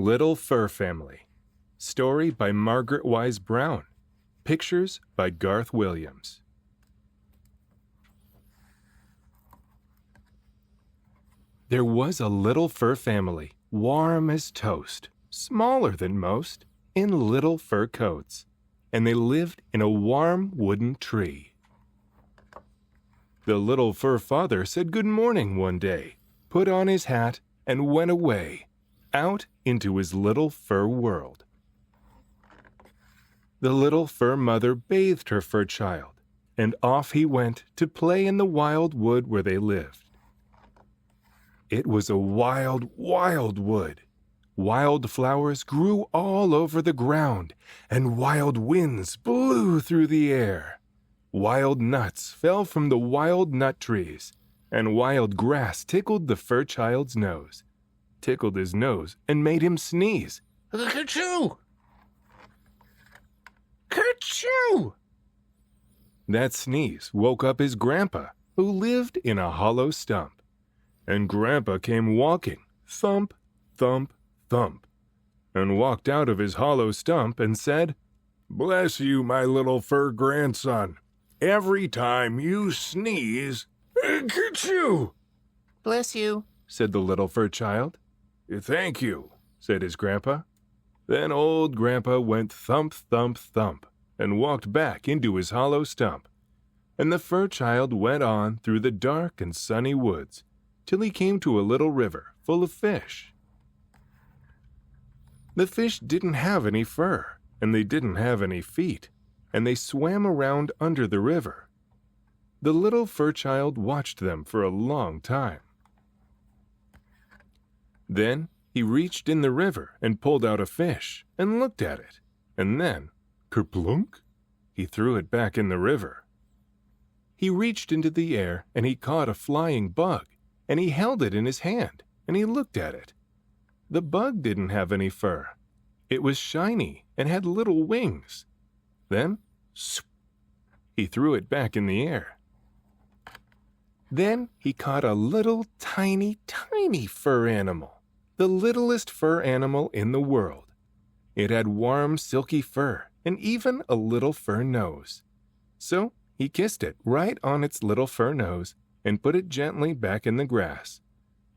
Little Fur Family. Story by Margaret Wise Brown. Pictures by Garth Williams. There was a little fur family, warm as toast, smaller than most, in little fur coats, and they lived in a warm wooden tree. The little fur father said good morning one day, put on his hat, and went away, out into his little fur world. The little fur mother bathed her fur child, and off he went to play in the wild wood where they lived. It was a wild, wild wood. Wild flowers grew all over the ground, and wild winds blew through the air. Wild nuts fell from the wild nut trees, and wild grass tickled the fur child's nose, tickled his nose, and made him sneeze. Ka-choo! Ka-choo! That sneeze woke up his grandpa, who lived in a hollow stump. And Grandpa came walking, thump, thump, thump, and walked out of his hollow stump and said, "Bless you, my little fur grandson. Every time you sneeze, ka-choo!" Bless you, said the little fur child. "Thank you," said his grandpa. Then old Grandpa went thump, thump, thump, and walked back into his hollow stump. And the fur child went on through the dark and sunny woods, till he came to a little river full of fish. The fish didn't have any fur, and they didn't have any feet, and they swam around under the river. The little fur child watched them for a long time. Then he reached in the river and pulled out a fish and looked at it, and then, kerplunk, he threw it back in the river. He reached into the air and he caught a flying bug, and he held it in his hand, and he looked at it. The bug didn't have any fur. It was shiny and had little wings. Then, swoop, he threw it back in the air. Then he caught a little tiny, tiny fur animal, the littlest fur animal in the world. It had warm, silky fur and even a little fur nose. So he kissed it right on its little fur nose and put it gently back in the grass,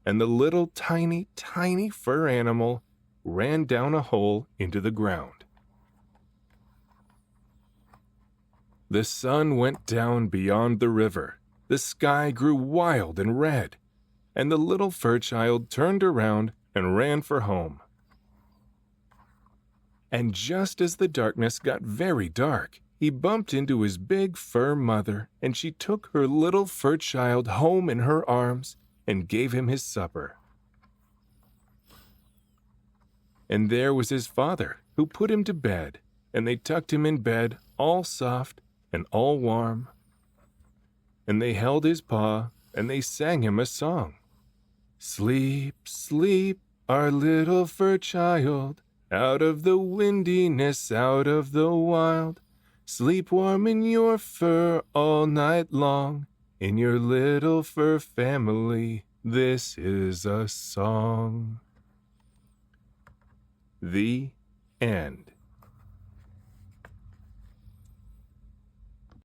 and the little tiny, tiny fur animal ran down a hole into the ground. The sun went down beyond the river, the sky grew wild and red, and the little fur child turned around and ran for home. And just as the darkness got very dark, he bumped into his big fur mother, and she took her little fur child home in her arms and gave him his supper. And there was his father, who put him to bed, and they tucked him in bed all soft and all warm. And they held his paw, and they sang him a song. "Sleep, sleep, our little fur child, out of the windiness, out of the wild. Sleep warm in your fur all night long. In your little fur family, this is a song." The end.